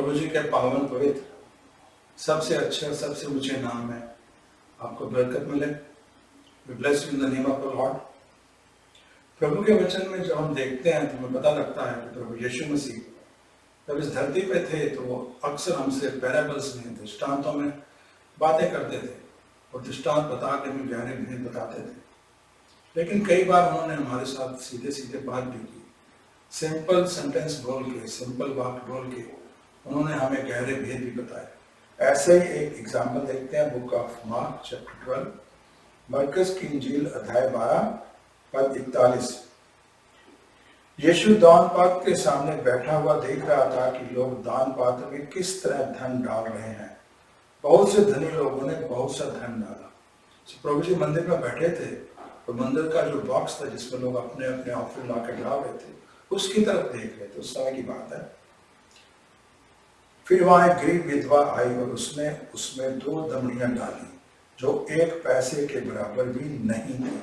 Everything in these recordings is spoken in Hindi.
प्रभु जी के पावन पवित्र सबसे अच्छे और सबसे ऊंचे नाम में आपको बरकत मिले। We bless you in the name of the Lord। प्रभु के वचन में जब हम देखते हैं तो हमें पता लगता है कि प्रभु यीशु मसीह जब इस धरती पे थे तो वो अक्सर हमसे पैराबल्स में, दृष्टांतों में बातें करते थे और दृष्टांत बता के हमें गहरे भेद बताते थे। लेकिन कई बार उन्होंने हमारे साथ सीधे सीधे बात भी की, सिंपल सेंटेंस बोल के, सिंपल बात बोल के उन्होंने हमें गहरे भेद भी बताए। ऐसे ही एक एग्जाम्पल देखते हैं बुक ऑफ मार्क चैप्टर 12, मरकस की इंजील अध्याय 12 पद 41। यीशु दान पात्र के सामने बैठा हुआ देख रहा था कि लोग दान पात्र में किस तरह धन डाल रहे हैं। बहुत से धनी लोगों ने बहुत सा धन डाला। प्रभु जी मंदिर में बैठे थे तो मंदिर का जो बॉक्स था जिसमें लोग अपने अपने ऑफरिंग ला के डाल रहे थे उसकी तरफ देख रहे थे। उस समय की बात है। फिर वहां एक गरीब विधवा आई और उसने उसमें 2 दमड़ियां डाली जो 1 पैसे के बराबर भी नहीं थी।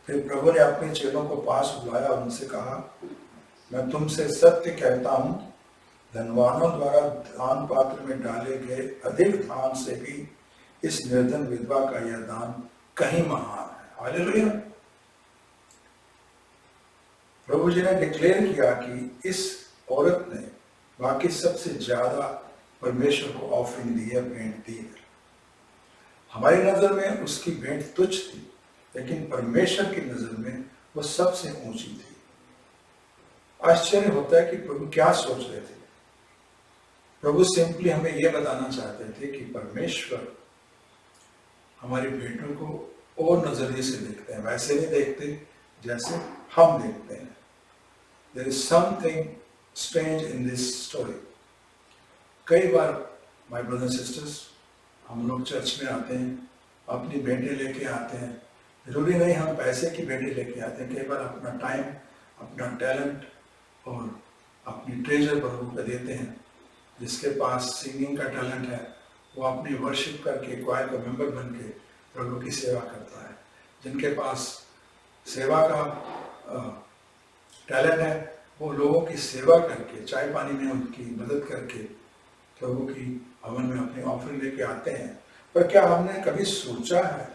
फिर प्रभु ने अपने चेलों को पास बुलाया और उनसे कहा, मैं तुमसे सत्य कहता हूं, धनवानों द्वारा दान पात्र में डाले गए अधिक दान से भी इस निर्धन विधवा का यह दान कहीं महान है। हालेलुया। प्रभु जी ने डिक्लेयर किया कि इस औरत ने बाकी सबसे ज्यादा परमेश्वर को ऑफरिंग दी है, भेंट दी है। हमारी नजर में उसकी भेंट तुच्छ थी, लेकिन परमेश्वर की नजर में वो सबसे ऊंची थी। आश्चर्य होता है कि प्रभु क्या सोच रहे थे। प्रभु सिंपली हमें यह बताना चाहते थे कि परमेश्वर हमारी भेंटों को और नजरिए से देखते हैं, वैसे नहीं देखते जैसे हम देखते हैं। There is something strange in this story। कई बार माय ब्रदर सिस्टर्स, हम लोग चर्च में आते हैं, अपनी भेंटें लेके आते हैं। जरूरी नहीं हम पैसे की भेंटें लेके आते हैं, कई बार अपना टाइम, अपना टैलेंट और अपनी ट्रेजर प्रभु को देते हैं। जिसके पास सिंगिंग का टैलेंट है वो अपनी वर्शिप करके क्वायर का मेंबर बन के प्रभु की सेवा करता है। जिनके पास सेवा का टैलेंट है वो लोगों की सेवा करके, चाय पानी में उनकी मदद करके प्रभु की हवन में अपनी ऑफरिंग लेके आते हैं। पर क्या हमने कभी सोचा है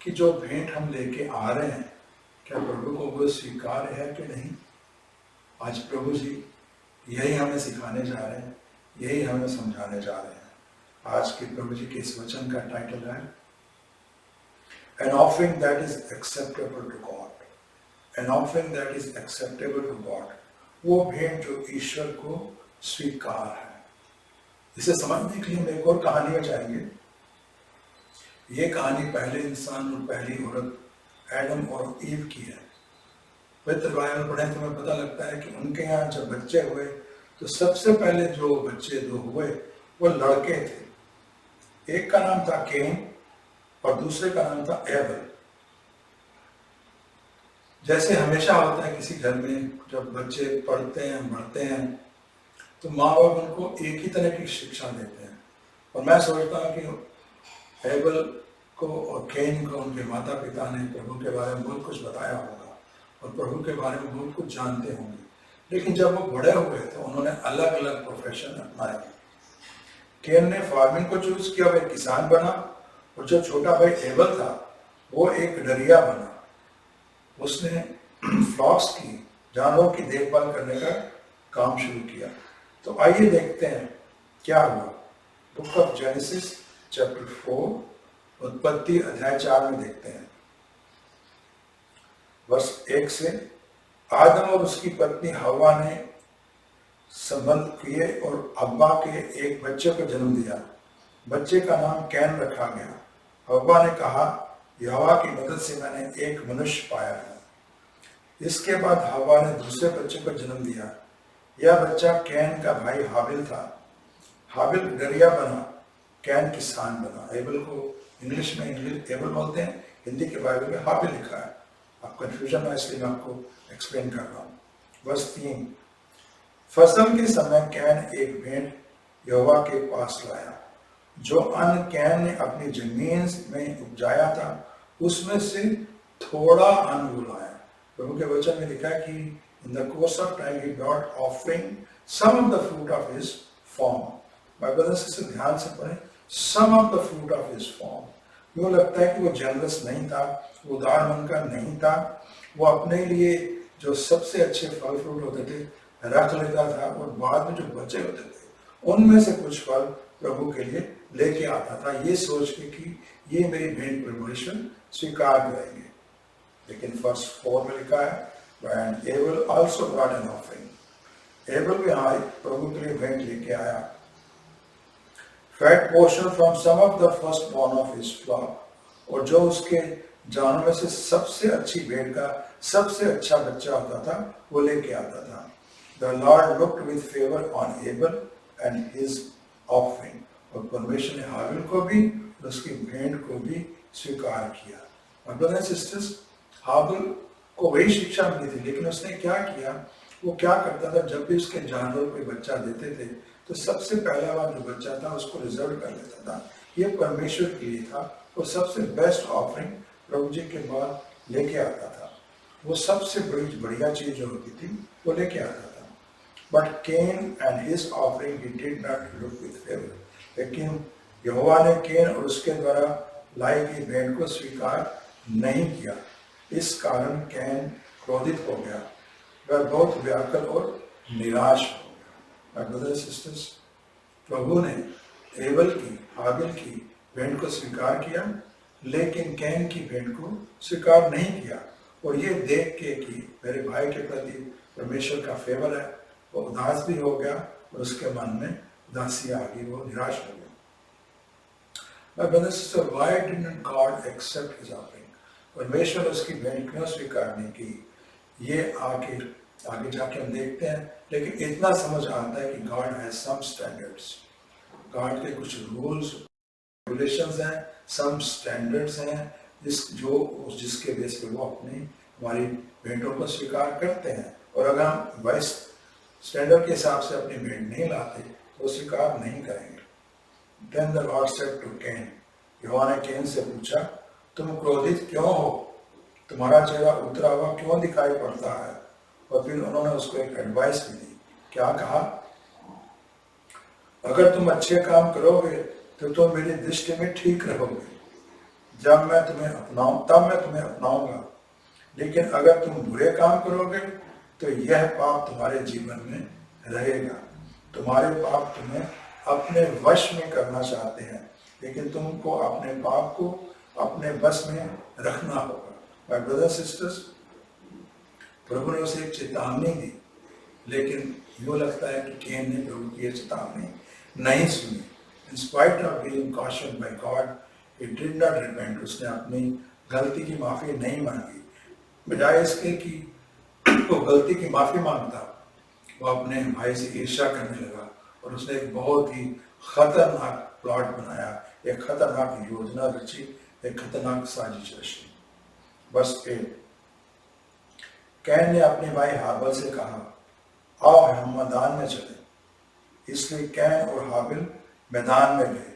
कि जो भेंट हम लेके आ रहे हैं क्या प्रभु को वो स्वीकार है कि नहीं? आज प्रभु जी यही हमें सिखाने जा रहे हैं, यही हमें समझाने जा रहे हैं। आज के प्रभु जी के इस वचन का टाइटल है an offering that is acceptable to God. An offering that is acceptable to God, वो भेंट जो ईश्वर को स्वीकार है। इसे समझने के लिए हम एक और कहानी में जाएंगे। ये कहानी पहले इंसान और पहली औरत एडम और ईव की है। पवित्र बाइबल पढ़ें तो हमें पता लगता है कि उनके यहाँ जब बच्चे हुए तो सबसे पहले जो बच्चे 2 हुए वो लड़के थे। एक का नाम था केन और दूसरे का नाम था एबल। जैसे हमेशा होता है किसी घर में जब बच्चे पढ़ते हैं, बढ़ते हैं तो माँ बाप उनको एक ही तरह की शिक्षा देते हैं। और मैं सोचता हूँ कि एबल को और केन को उनके माता पिता ने प्रभु के बारे में बहुत कुछ बताया होगा और प्रभु के बारे में बहुत कुछ जानते होंगे। लेकिन जब वो बड़े हुए तो उन्होंने अलग अलग प्रोफेशन अपनाए। केन ने फार्मिंग को चूज किया, वह किसान बना, और जो छोटा भाई एबल था वो एक डरिया बना। उसने फ्लॉक्स की, जानवरों की देखभाल करने का काम शुरू किया। तो आइए देखते हैं क्या हुआ। बुक ऑफ जेनेसिस चैप्टर 4 उत्पत्ति अध्याय 4 में देखते हैं वर्ष 1 से। आदम और उसकी पत्नी हवा ने संबंध किए और हव्वा के एक बच्चे को जन्म दिया। बच्चे का नाम कैन रखा गया। हव्वा ने कहा, यहोवा की मदद से मैंने एक मनुष्य पाया है। इसके बाद हव्वा ने दूसरे बच्चे को जन्म दिया। यह बच्चा कैन का भाई हाबिल था। हाबिल डरिया बना, कैन किसान बना। एबल को इंग्लिश में एबल बोलते हैं, हिंदी के बाइबल में हाबिल लिखा है। आप कंफ्यूजन है इसलिए मैं आपको एक्सप्लेन कर रहा हूँ। वर्ष 3, फसल के समय कैन एक भेंट यहोवा के पास लाया। जो अन्न कैन ने अपनी जमीन में उपजाया था उसमें से थोड़ा अन्न वो लाया। प्रभु के वचन में लिखा है कि in the course of time he brought offering some of the fruit of his form. My brothers and sisters, ध्यान से पढ़ें, some of the fruit of his form. यूँ लगता है कि वो जनरस नहीं था, वो उदार मन का नहीं था, वो अपने लिए जो सबसे अच्छे फल फ्रूट होते थे रख लेता था और बाद में जो बचे होते थे उनमें से कुछ फल प्रभु के लिए लेके आता था, ये सोच के कि ये मेरी भेंट परमेश्वर स्वीकार करेंगे। लेकिन वर्स 4 में लिखा है, and Abel also brought an offering. Able भी हाँ प्रभु के लिए भेंट लेके आया, fat portion from some of the firstborn of his flock, और जो उसके जानवर में से सबसे अच्छी भेड़ का सबसे अच्छा बच्चा होता था वो लेके आता था। The Lord looked with favor on Abel and his offering, और परमेश्वर ने हाबिल को भी और उसकी भेंट को भी स्वीकार किया। My brothers and sisters, हाबिल को वही शिक्षा मिली थी, लेकिन उसने क्या किया, वो क्या करता था, जब भी उसके जानवर कोई बच्चा देते थे तो सबसे पहला वाला जो बच्चा था उसको रिजर्व कर लेता था, ये परमेश्वर के लिए था, और सबसे बेस्ट ऑफरिंग प्रभु जी के बाद लेके आता था, वो सबसे बड़ी बढ़िया चीज जो होती थी वो लेके आता था। But Cain and his offering he did not look with favour, लेकिन यहोवा ने केन और उसके द्वारा लाई गई भेंट को स्वीकार नहीं किया। इस कारण कैन क्रोधित हो गया, वह बहुत व्याकुल और निराश हो गया। My brothers and sisters, प्रभु ने एबल की हाबिल की भेंट को स्वीकार किया, लेकिन कैन की भेंट को स्वीकार नहीं किया, और ये देख के कि मेरे भाई के प्रति परमेश्वर का फेवर है, वो उदास भी हो गया और उसके मन में उदासी आ गई, वो निराश हो गया। My brothers and sisters, why didn't God accept his offering? परमेश्वर उसकी भेंट क्यों स्वीकार नहीं की, ये आगे जाके हम देखते हैं। लेकिन इतना समझ आता है कि God has some standards, God के कुछ रूल्स रेगुलेशंस हैं, सम स्टैंडर्ड्स हैं जिसके बेस पे वो अपनी हमारी भेंटों को स्वीकार करते हैं, और अगर हम वैस स्टैंडर्ड के हिसाब से अपनी भेंट नहीं लाते तो स्वीकार नहीं करेंगे। Then the Lord said to Cain, यहोवा ने कैन से पूछा, तुम क्रोधित क्यों हो, तुम्हारा चेहरा उतरा हुआ क्यों दिखाई पड़ता है? और फिर उन्होंने उसको एक एडवाइस भी दी। क्या कहा? अगर तुम अच्छे काम करोगे तो तुम मेरी दृष्टि में ठीक रहोगे, जब मैं तुम्हें अपनाऊं तब मैं तुम्हें अपनाऊंगा, लेकिन अगर तुम बुरे काम करोगे तो यह पाप तुम्हारे जीवन में रहेगा। तुम्हारे पाप तुम्हें अपने वश में करना चाहते हैं, लेकिन तुमको अपने पाप को अपने बस में रखना होगा। My brothers and sisters, प्रभु ने उसे एक चेतावनी दी, लेकिन यूँ लगता है कि कैन ने प्रभु की चेतावनी नहीं सुनी। In spite of being cautioned by God, he did not repent. उसने अपनी गलती की माफी नहीं मांगी, बजाय इसके कि वो गलती की माफी मांगता, वो अपने भाई से ईर्ष्या करने लगा, और उसने एक बहुत ही खतरनाक प्लॉट बनाया, एक खतरनाक योजना रची, एक खतरनाक साजिश रची। बस 8, कैन ने अपने भाई हाबिल से कहा, आओ हम मैदान में चले। इसलिए कैन और हाबिल मैदान में गए।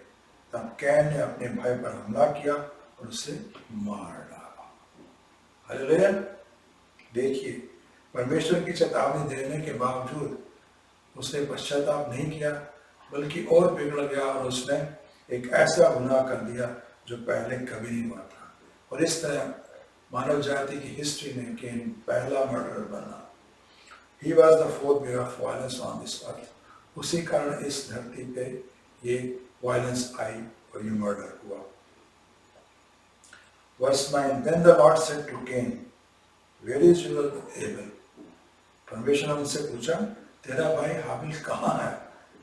तब कैन ने अपने भाई पर हमला किया और उसे मार डाला। हालेलुया। देखिए, परमेश्वर की चेतावनी देने के बावजूद उसने पश्चाताप नहीं किया, बल्कि और बिगड़ गया, और उसने एक ऐसा गुनाह कर दिया जो पहले कभी नहीं हुआ था। और इस तरह मानव जाति की हिस्ट्री में कैन पहला मर्डरर बना। He was the fourth bearer of violence on this earth. उसी कारण इस धरती पे ये वायलेंस आई और ये मर्डर हुआ। Verse 9, Then the Lord said to Cain, Where is your Abel? परमेश्वर ने उनसे पूछा, तेरा भाई हाबिल कहाँ है?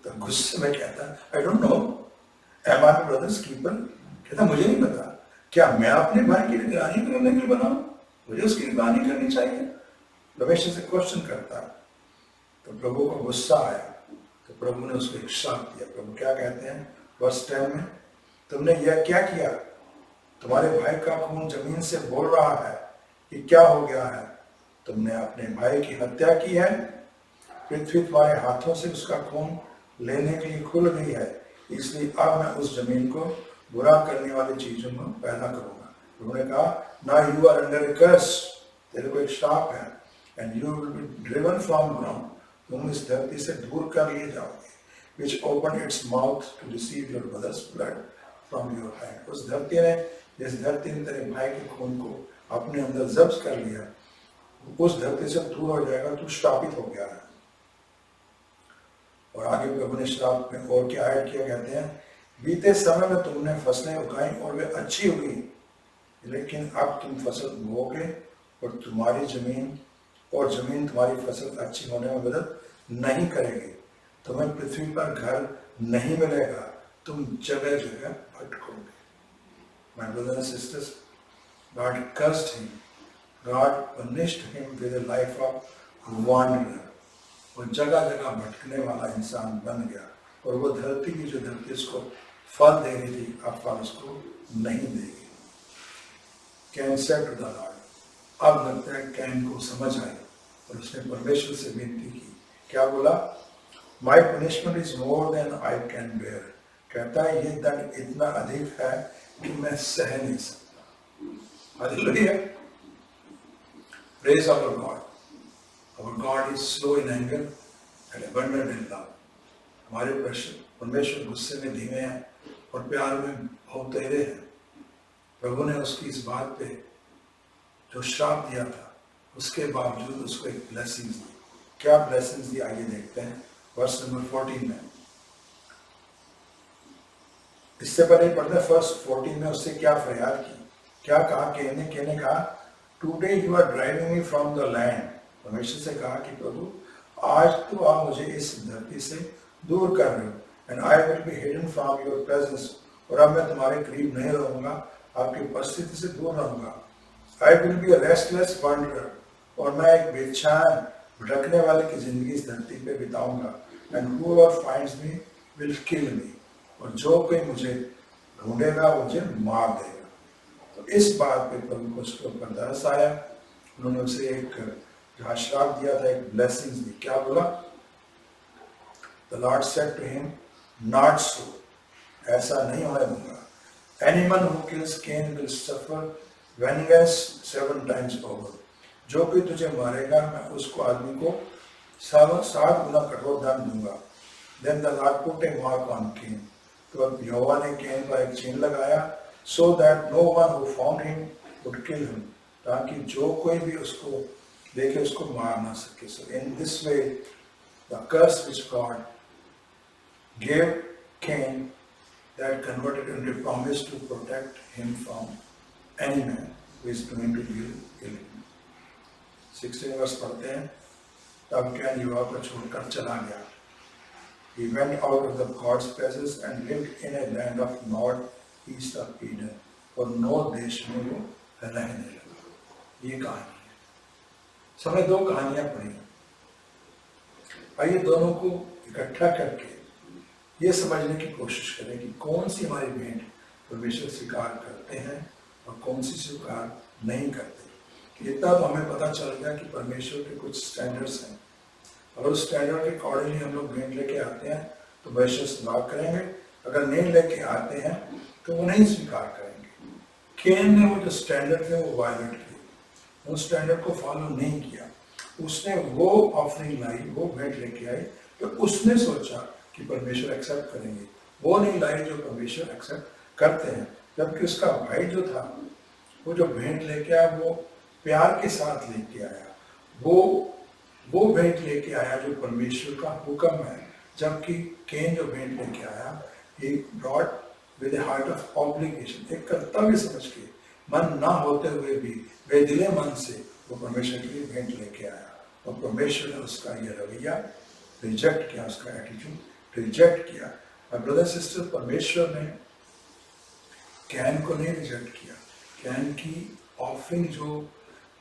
तो गुस्से में कहता, I don't know. Am I my brother's keeper? कहता, मुझे नहीं पता। क्या मैं अपने भाई की निगरानी करने के लिए बना हूं? मुझे उसकी निगरानी करनी चाहिए? परमेश्वर से क्वेश्चन करता। तो प्रभु को गुस्सा आया, तो प्रभु ने उसको एक श्राप दिया। प्रभु क्या कहते हैं वर्स 10 में, तुमने यह क्या किया? तुम्हारे भाई का खून जमीन से बोल रहा है कि क्या हो गया है? तुमने अपने भाई की हत्या की है। पृथ्वी तुम्हारे हाथों से उसका खून लेने के लिए खुल गई है, इसलिए अब मैं उस जमीन को बुरा करने वाली चीजों को पैदा करूंगा। उन्होंने कहा, ना यू आर अंडर कर्स, तेरे को एक श्राप है, and you will be driven from ground, तुम इस धरती से दूर कर लिए जाओगे, which opened its mouth to receive your brother's blood from your hand। उस धरती ने, जिस धरती ने तेरे भाई के खून को अपने अंदर जब्त कर लिया, उस धरती से दूर हो जाएगा, तू श्रापित हो गया है। और आगे प्रभु ने श्राप में और क्या ऐड किया, कहते हैं बीते समय में तुमने फसलें उगाई और वे अच्छी हुई, लेकिन अब तुम फसल बोओगे और तुम्हारी जमीन तुम्हारी फसल अच्छी होने में मदद नहीं करेगी। तुम्हें पृथ्वी पर घर नहीं मिलेगा, तुम जगह जगह भटकोगे। My brothers and sisters, God cursed him. God punished him with a life of wanderer। वो जगह जगह भटकने वाला इंसान बन गया, और वो धरती की जो धरती उसको फल दे रही थी, अब फल उसको नहीं देगी। Cain said to the Lord, अब लगता है कैन को समझ आई और उसने परमेश्वर से विनती की। क्या बोला? My punishment is more than I can bear. कहता है ये दंड इतना अधिक है कि मैं सह नहीं सकता। Hallelujah, praise our God. Our God is slow in anger and abundant in love। हमारे परमेश्वर गुस्से में धीमे हैं और प्यार में बहुत तेरे हैं। प्रभु ने उसकी इस बात पे जो श्राप दिया था, उसके बावजूद उसको एक ब्लेसिंग्स दी। क्या ब्लेसिंग्स दी, आइए देखते हैं वर्स नंबर 14 में। इससे पहले पढ़ते हैं वर्स 14 में उससे क्या फरियाद की, क्या कहा? कहने कहा, today you are driving me from the land. परमेश्वर से कहा कि प्रभु आज तो आप मुझे इस धरती से दूर कर रहे हो, and I will be hidden from your presence. और अब मैं तुम्हारे करीब नहीं रहूंगा, आपकी उपस्थिति से दूर रहूंगा। I will be a restless wanderer, और मैं एक बेचैन भटकने वाले की जिंदगी इस धरती पे बिताऊंगा। And whoever finds me will kill me, और जो कोई मुझे ढूंढेगा वो मुझे मार देगा। तो इस बात पे प्रभु को उसके ऊपर तरस आया। उन्होंने उसे एक जो आशीर्वाद दिया था, एक ब्लेसिंग्स दी। क्या बोला? The Lord said to him, not so, ऐसा नहीं होने दूंगा। Anyone who kills Cain will suffer vengeance 7 times over। जो कोई तुझे मारेगा, मैं उसको आदमी को 7 गुना कठोर दंड दूंगा। Then the Lord put a mark on Cain। तो अब यहोवा ने कैन पर एक चिन्ह लगाया, so that no one who found him would kill him, ताकि जो कोई भी उसको देखे उसको मार ना सके। So in this way, the curse which God gave Cain, that converted into a promise to protect him from any man who is going to kill him। 16 वर्ष पढ़ते हैं, तब कैन युवा को छोड़कर चला गया। He went out of the God's presence and lived in a land of north-east of Eden। और नॉर्थ देश में वो रहने लगा। ये कहानी है। हमने 2 कहानियां पढ़ी। आइए दोनों को इकट्ठा करके ये समझने की कोशिश करें कि कौन सी हमारी भेंट परमेश्वर स्वीकार करते हैं और कौन सी स्वीकार नहीं करते। इतना तो हमें पता चल गया कि परमेश्वर के कुछ स्टैंडर्ड्स हैं, और उस स्टैंडर्ड के अकॉर्डिंगली हम लोग भेंट लेके आते हैं तो परमेश्वर स्वीकार करेंगे। अगर नहीं लेके आते हैं तो वो नहीं स्वीकार करेंगे। कैन ने वो जो स्टैंडर्ड थे वो वायलेट किए, उस स्टैंडर्ड को फॉलो नहीं किया। उसने वो ऑफरिंग लाई, वो भेंट लेके आई, तो उसने सोचा कि परमेश्वर एक्सेप्ट करेंगे। वो नहीं लाई जो परमेश्वर एक्सेप्ट करते हैं। जबकि उसका भाई जो था, वो जो भेंट लेके आया वो प्यार के साथ लेके आया, वो भेंट लेके आया जो परमेश्वर का हुक्म है। जबकि कैन जो भेंट लेके आया, he brought with a heart of obligation, एक कर्तव्य समझ के, मन ना होते हुए भी बेदिले मन से वो परमेश्वर के लिए भेंट लेके आया। और परमेश्वर ने उसका ये रवैया रिजेक्ट किया, उसका एटीट्यूड रिजेक्ट किया। और ब्रदर सिस्टर, परमेश्वर ने कैन को नहीं रिजेक्ट किया। कैन की ऑफरिंग जो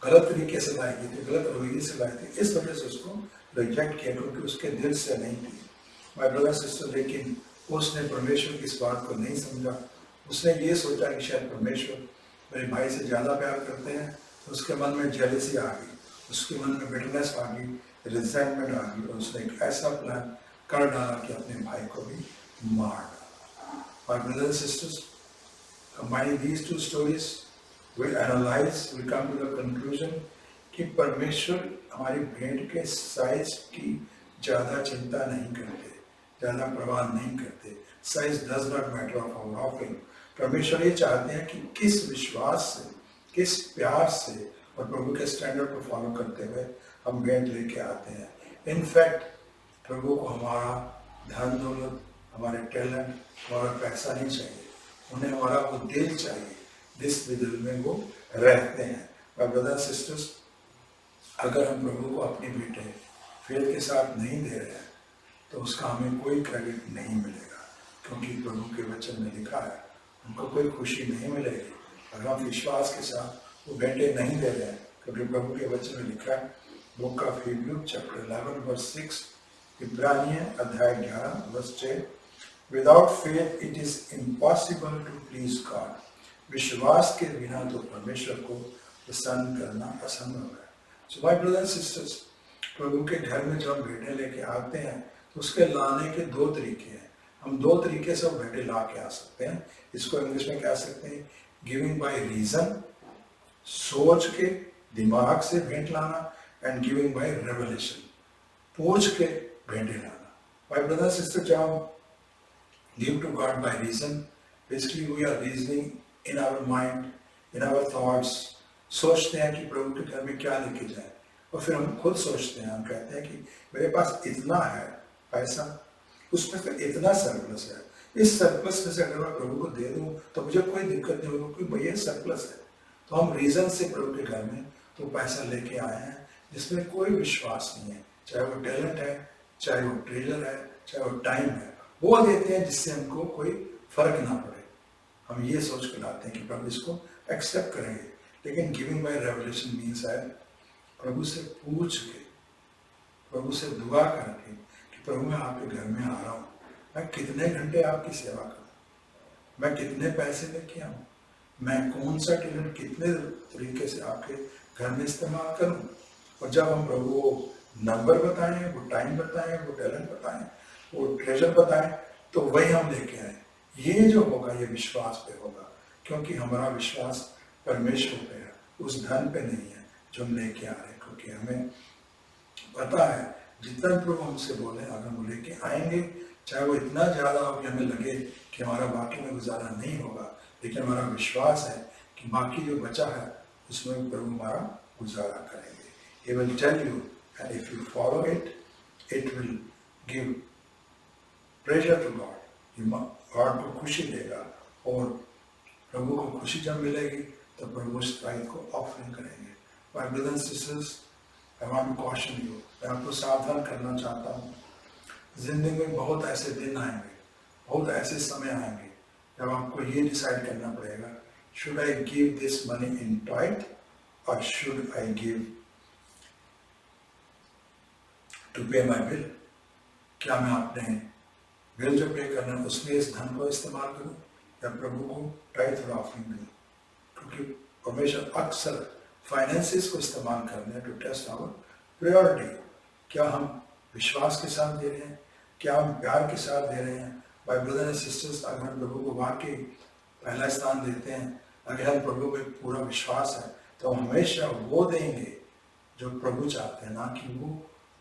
गलत तरीके से लाई गई थी, गलत रवैये से लाई थी, इस वजह से उसको रिजेक्ट किया, क्योंकि उसके दिल से नहीं थी। माय ब्रदर सिस्टर, लेकिन उसने परमेश्वर की इस बात को नहीं समझा। उसने ये सोचा कि शायद परमेश्वर मेरे भाई से ज़्यादा प्यार करते हैं, तो उसके मन में जेलसी आ गई, उसके मन में बिटरनेस आ गई, रिजेंटमेंट आ गई, और उसने एक ऐसा प्लान कर डाला कि अपने भाई को भी मार डाला। My brothers and sisters, combining these 2 stories, we analyze, we come to the conclusion कि परमेश्वर हमारी भेंट के साइज की ज़्यादा चिंता नहीं करते, ज़्यादा परवाह नहीं करते। Size does not matter of our offering. परमेश्वर ये चाहते हैं कि किस विश्वास से, किस प्यार से और प्रभु के स्टैंडर्ड को फॉलो करते हुए हम भेंट लेके आते हैं। इनफैक्ट प्रभु को हमारा धन दौलत, हमारे टैलेंट, हमारा पैसा नहीं चाहिए, उन्हें हमारा वो दिल चाहिए जिस दिल में वो रहते हैं। माय ब्रदर सिस्टर्स, अगर हम प्रभु को अपनी भेंटें फेथ के साथ नहीं दे रहे हैं तो उसका हमें कोई क्रेडिट नहीं मिलेगा, क्योंकि प्रभु के वचन में लिखा है उनको कोई खुशी नहीं मिलेगी अगर हम विश्वास के साथ वो भेंटें नहीं दे रहे हैं। क्योंकि प्रभु के वचन में लिखा है, book of Hebrew chapter 11 verse 6, इब्रानियों अध्याय 11 verse 6, without faith it is impossible to please God. विश्वास के बिना तो परमेश्वर को प्रसन्न करना असंभव है। सो माय ब्रदर्स सिस्टर्स, प्रभु के घर में जब हम भेंटें लेके आते हैं तो उसके लाने के दो तरीके हैं। हम दो तरीके से भेंटें ला के आ सकते हैं। इसको इंग्लिश में कह सकते हैं गिविंग बाय रीजन, सोच के दिमाग से भेंट लाना, एंड गिविंग बाय रेवलेशन, पूछ के भेंटें लाना। माय ब्रदर सिस्टर, जब हम give to God by reason, basically we are reasoning in our mind, in our thoughts, सोचते हैं कि प्रभु के घर में क्या लेके जाए, और फिर हम खुद सोचते हैं, हम कहते हैं कि मेरे पास इतना है पैसा, उसमें से इतना सरप्लस है, इस सरप्लस में से अगर मैं प्रभु को दे दूं तो मुझे कोई दिक्कत नहीं होगी, क्योंकि भैया सरप्लस है। तो हम रीजन से प्रभु के घर में तो पैसा लेके आए हैं जिसमें कोई विश्वास नहीं है, चाहे वो टैलेंट है, चाहे वो ट्रेजर है, चाहे वो टाइम है, वो देते हैं जिससे हमको कोई फर्क ना पड़े। हम ये सोच के लाते हैं कि प्रभु इसको एक्सेप्ट करेंगे। लेकिन गिविंग बाय रेवलेशन मीन्स है प्रभु से पूछ के, प्रभु से दुआ करके कि प्रभु मैं आपके घर में आ रहा हूँ, मैं कितने घंटे आपकी सेवा करूँ, मैं कितने पैसे लेके आऊँ, मैं कौन सा टैलेंट कितने तरीके से आपके घर में इस्तेमाल करूँ। और जब हम प्रभु को नंबर बताएं, वो टाइम बताएं, वो टैलेंट बताएं, वो ट्रेजर बताएं, तो वही हम लेके आए। ये जो होगा ये विश्वास पे होगा, क्योंकि हमारा विश्वास परमेश्वर पे है, उस धन पे नहीं है जो हम लेके आ रहे हैं। क्योंकि हमें पता है जितना प्रभु हमसे बोले अगर हम लेके आएंगे, चाहे वो इतना ज़्यादा हो कि हमें लगे कि हमारा बाकी में गुजारा नहीं होगा, लेकिन हमारा विश्वास है कि बाकी जो बचा है उसमें प्रभु हमारा गुजारा करेंगे। He will tell you, and if you follow it, it will give pleasure to God. God को खुशी देगा, और प्रभु को खुशी जब मिलेगी तो प्रभु उस टाइप को ऑफरिंग करेंगे। My brothers and sisters, I want to caution you, मैं आपको सावधान करना चाहता हूँ। जिंदगी में बहुत ऐसे दिन आएंगे, बहुत ऐसे समय आएंगे जब आपको ये डिसाइड करना पड़ेगा, should I give this money in tithe or should I give to pay my bill? क्या मैं अपने बिल जो पे करना है उसमें इस धन को इस्तेमाल करूं या प्रभु को टाइथ और ऑफरिंग दूं? क्योंकि परमेश्वर अक्सर फाइनेंसेस को इस्तेमाल करते हैं टू टेस्ट आवर प्रायोरिटी। क्या हम विश्वास के साथ दे रहे हैं, क्या हम प्यार के साथ दे रहे हैं? भाई ब्रदर एंड सिस्टर्स, अगर हम प्रभु को वाकई पहला स्थान देते हैं, अगर हम प्रभु में पूरा विश्वास है, तो हम हमेशा वो देंगे जो प्रभु चाहते हैं, ना कि वो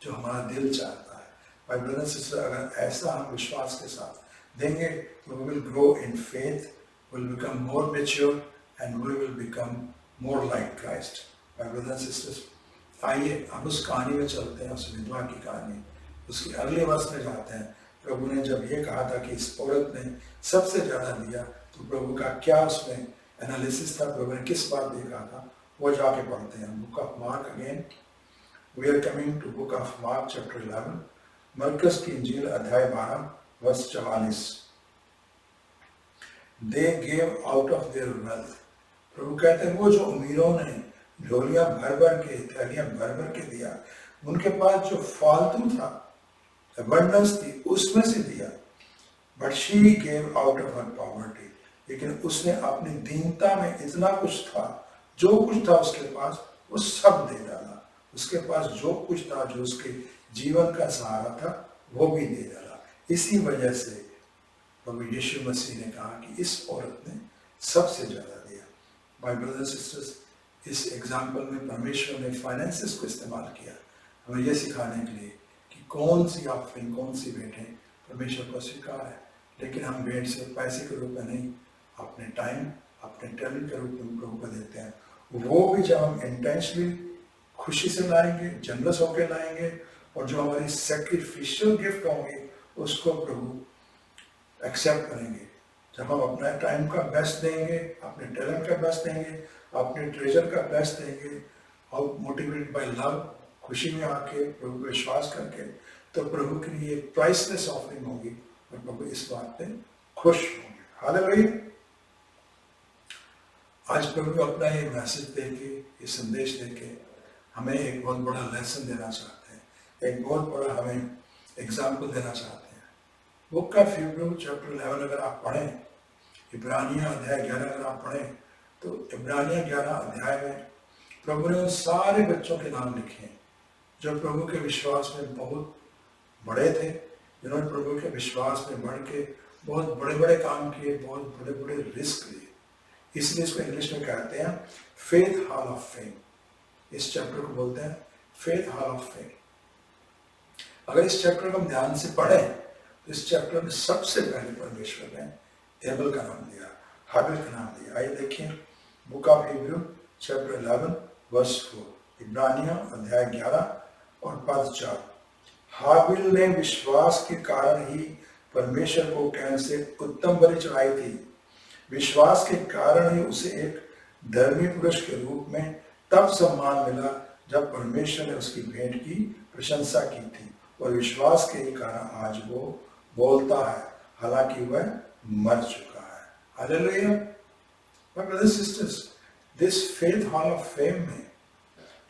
जो हमारा दिल चाहता है। भाई ब्रदर एंड सिस्टर, अगर ऐसा हम विश्वास के साथ देंगे तो we will grow in faith, will become more mature and we will become more like Christ. भाई ब्रदर एंड सिस्टर्स, आइए अब उस कहानी में चलते हैं, उस विधवा की कहानी, उसकी अगले वर्ष में जाते हैं। प्रभु ने जब ये कहा था कि इस औरत ने सबसे ज़्यादा दिया, तो प्रभु का क्या उसमें एनालिसिस था, प्रभु ने किस बात ये कहा था, वो जाके पढ़ते हैं। Book of Mark again, we are coming to book of Mark chapter 11, मरकस की इंजील अध्याय 12 verse 44। They gave out of their wealth, प्रभु कहते हैं वो जो अमीरों ने झोलियां भर भर के, थैलियां भर भर के दिया, उनके पास जो फालतू था, अबंडेंस थी, उसमें से दिया। But she gave out of her poverty, लेकिन उसने अपनी दीनता में इतना कुछ था, जो कुछ था उसके पास वो सब दे डाला। उसके पास जो कुछ था, जो उसके जीवन का सहारा था, वो भी दे डाला। इसी वजह से प्रभु यीशु मसीह ने कहा कि इस औरत ने सबसे ज्यादा दिया। माय ब्रदर्स सिस्टर्स, इस एग्जाम्पल में परमेश्वर ने फाइनेंसेस को इस्तेमाल किया हमें यह सिखाने के लिए कि कौन सी ऑफरिंग, कौन सी भेंटें परमेश्वर को स्वीकार है। लेकिन हम भेंट से पैसे के रूप में नहीं, अपने टाइम, अपने टैलेंट के रूप में प्रभु को देते हैं। वो भी जब हम इंटेंशनली खुशी से लाएंगे, जनरस होकर लाएंगे, और जो हमारी सैक्रिफिशियल गिफ्ट होंगे उसको प्रभु एक्सेप्ट करेंगे। जब हम अपना टाइम का बेस्ट देंगे, अपने टैलेंट का बेस्ट देंगे, अपने ट्रेजर का बेस्ट देंगे, और मोटिवेटेड बाय लव, खुशी में आके प्रभु को विश्वास करके, तो प्रभु के लिए प्राइसलेस ऑफरिंग होगी और प्रभु इस बात पे खुश होंगे। हालेलुया। आज प्रभु अपना ये मैसेज देके, ये संदेश देके हमें एक बहुत बड़ा लेसन देना चाहते हैं, एक बहुत बड़ा हमें एग्जाम्पल देना चाहते हैं। बुक ऑफ हिब्रू चैप्टर 11 अगर आप पढ़ें, इब्रानियां अध्याय 11 अगर आप पढ़ें, तो इब्रानियां 11 अध्याय में प्रभु ने उन सारे बच्चों के नाम लिखे हैं जो प्रभु के विश्वास में बहुत बड़े थे, जिन्होंने प्रभु के विश्वास में बढ़ के बहुत बड़े बड़े काम किए, बहुत बड़े बड़े रिस्क लिए। इसलिए इसको इंग्लिश में कहते हैं फेथ हॉल ऑफ फेम। इस चैप्टर को बोलते हैं फेथ हॉल ऑफ फेम। अगर इस चैप्टर को हम ध्यान से पढ़ें तो इस चैप्टर में सबसे पहले परमेश्वर ने एबल का नाम दिया, हाबिल का नाम दिया। आइए देखिए book of Hebrew chapter 11 verse 4, इब्रानियां अध्याय 11 और पद 4। हाबिल ने विश्वास के कारण ही परमेश्वर को कैन से उत्तम बलि चढ़ाई थी। विश्वास के कारण ही उसे एक धर्मी पुरुष के रूप में तब सम्मान मिला जब परमेश्वर ने उसकी भेंट की प्रशंसा की थी, और विश्वास के ही कारण आज वो बोलता है हालांकि वह मर चुका है। Hallelujah. My brothers sisters, this faith hall of fame में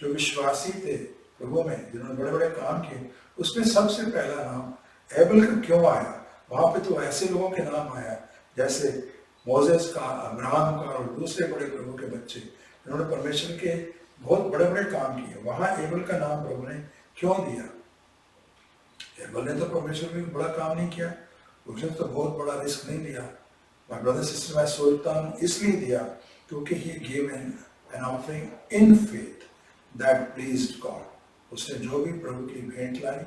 जो विश्वासी थे प्रभु में, जिन्होंने बड़े बड़े काम किए, उसमें सबसे पहला नाम एबल का क्यों आया? वहां पे तो ऐसे लोगों के नाम आया जैसे मोजेस का, अब्राहम का और दूसरे बड़े प्रभु के बच्चे, जिन्होंने परमेश्वर के बहुत बड़े बड़े काम किए। वहां एबल का नाम प्रभु ने क्यों दिया? एबल ने तो परमेश्वर में बड़ा काम नहीं किया, उसने तो बहुत बड़ा रिस्क नहीं लिया। माय ब्रदर सिस्टर, मैं सोचता हूँ इसलिए दिया क्योंकि he give an offering in faith that pleased God. उसने जो भी प्रभु की भेंट लाई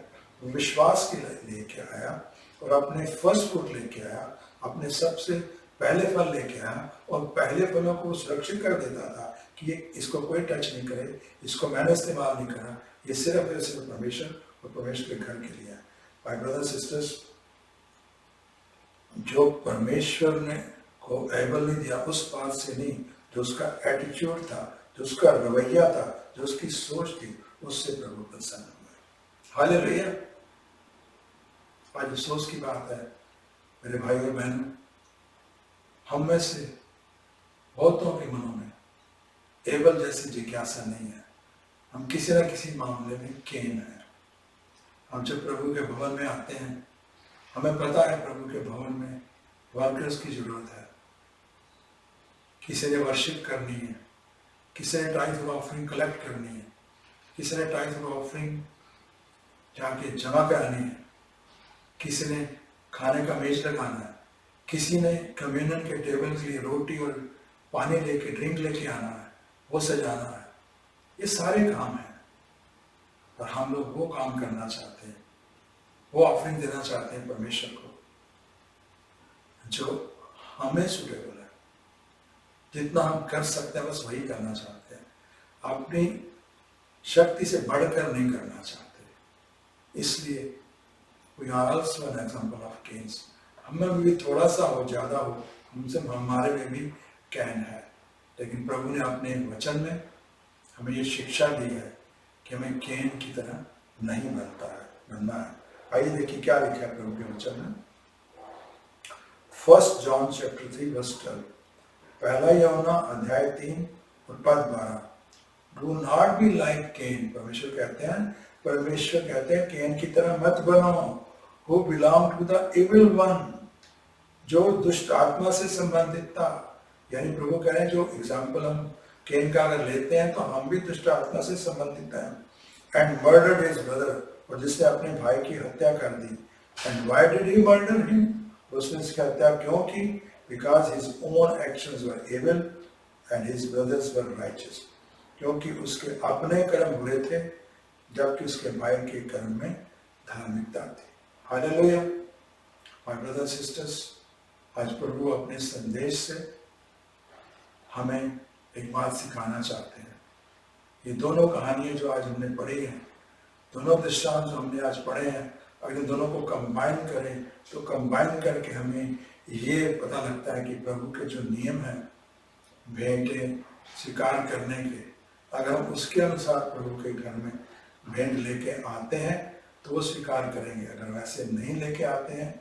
वो विश्वास के लेके आया, और अपने फर्स्ट फ्रूट लेके आया, अपने सबसे पहले फल लेके आया, और पहले फलों को सुरक्षित कर देता था कि ये इसको कोई टच नहीं करे, इसको मैंने इस्तेमाल नहीं करा, ये सिर्फ परमेश्वर और परमेश्वर के घर के लिए है। माय ब्रदर सिस्टर्स, जो परमेश्वर ने को एबल नहीं दिया उस बात से नहीं, जो उसका एटीट्यूड था, जो उसका रवैया था, जो उसकी सोच थी, उससे प्रभु प्रसन्न हुए। हालेलुया। आज अफसोस की बात है मेरे भाई और बहनों, हम में से बहुतों के मनों में एबल जैसी जिज्ञासा नहीं है। हम किसी न किसी मामले में केन है। हम जब प्रभु के भवन में आते हैं, हमें पता है प्रभु के भवन में वर्कर्स की जरूरत है। किसी ने वर्शिप करनी है, किसी ने टाइथ और ऑफरिंग कलेक्ट करनी है, किसी ने टाइथ और ऑफरिंग जाके जमा करानी है, किसी ने खाने का मेज लगाना है, किसी ने कम्युनियन के टेबल के लिए रोटी और पानी लेके, ड्रिंक लेके आना है, वो सजाना है। ये सारे काम हैं, और हम लोग वो काम करना चाहते हैं, वो ऑफरिंग देना चाहते हैं परमेश्वर को जो हमें सुटेबल है। जितना हम कर सकते हैं बस वही करना चाहते हैं, अपनी शक्ति से बढ़कर नहीं करना चाहते। इसलिए we are also an example of Cain's. हमें भी थोड़ा सा हो, ज्यादा हो, हमसे हमारे में भी कैन है, लेकिन प्रभु ने अपने वचन में हमें ये शिक्षा दी है कि हमें केन की तरह नहीं बनना है। आइए देखिए क्या लिखा है प्रभु के वचन में। 1 जॉन चैप्टर 3 वर्स 12, पहला यूहन्ना अध्याय 3 और पद 12। Do not be like Cain. परमेश्वर कहते हैं केन की तरह मत बनो, who belong to the evil one, जो दुष्ट आत्मा से संबंधित था। यानी प्रभु कह रहे हैं जो एग्जाम्पल हम केन का अगर लेते हैं तो हम भी दुष्ट आत्मा से संबंधित हैं। एंड मर्डर्ड हिज ब्रदर, और जिसने अपने भाई की हत्या कर दी। And why did he murder him? उसने इसकी हत्या क्यों की? Because his own actions were evil and his brothers were righteous. क्योंकि उसके अपने कर्म बुरे थे जबकि उसके भाई के कर्म में धार्मिकता थी। हालेलुया। माय ब्रदर्स सिस्टर्स, आज प्रभु अपने संदेश से हमें एक बात सिखाना चाहते हैं। ये दोनों कहानियां जो आज हमने पढ़ी हैं, दोनों दृष्टांत जो हमने आज पढ़े हैं, अगर इन दोनों को कंबाइन करें तो कंबाइन करके हमें ये पता लगता है कि प्रभु के जो नियम हैं भेंटें स्वीकार करने के, अगर हम उसके अनुसार प्रभु के घर में भेंट लेके आते हैं तो वो स्वीकार करेंगे। अगर वैसे नहीं लेके आते हैं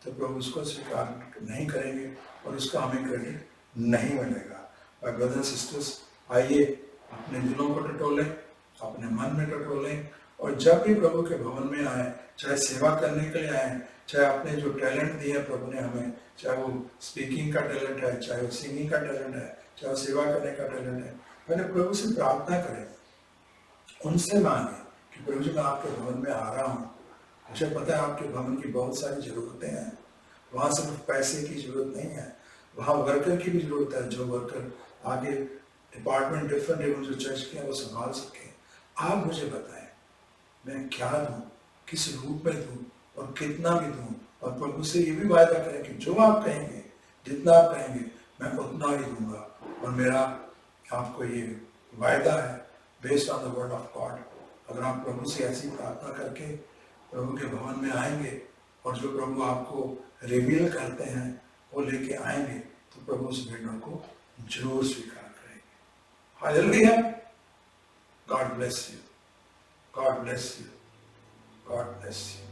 तो प्रभु उसको स्वीकार नहीं करेंगे और उसका हमें क्रेडिट नहीं मिलेगा। और ब्रदर्स सिस्टर्स, आइए अपने दिलों को टटोलें, अपने मन में टटोलें, और जब भी प्रभु के भवन में आए, चाहे सेवा करने के लिए आए, चाहे अपने जो टैलेंट दिए प्रभु ने हमें, चाहे वो स्पीकिंग का टैलेंट है, चाहे वो सिंगिंग का टैलेंट है, चाहे वो सेवा करने का टैलेंट है, मैंने प्रभु से प्रार्थना करें, उनसे मांगे कि प्रभु जी मैं आपके भवन में आ रहा हूँ, मुझे पता है आपके भवन की बहुत सारी जरूरतें हैं, वहाँ सिर्फ पैसे की जरूरत नहीं है, वहाँ वर्कर की भी जरूरत है, जो वर्कर आगे डिपार्टमेंट डिफरेंट है जो चर्च के हैं वो संभाल सके। आप मुझे बताएं मैं क्या दूं, किस रूप में दूं और कितना भी दूं, और प्रभु से ये भी वायदा करें कि जो आप कहेंगे, जितना आप कहेंगे मैं उतना ही दूंगा। और मेरा आपको ये वायदा है based on the word of God. अगर आप प्रभु से ऐसी प्रार्थना करके प्रभु के भवन में आएंगे और जो प्रभु आपको रिवील करते हैं वो लेके आएंगे तो प्रभु उस भेंट को जरूर स्वीकार करेंगे। Hallelujah. God bless you, God bless you, God bless you.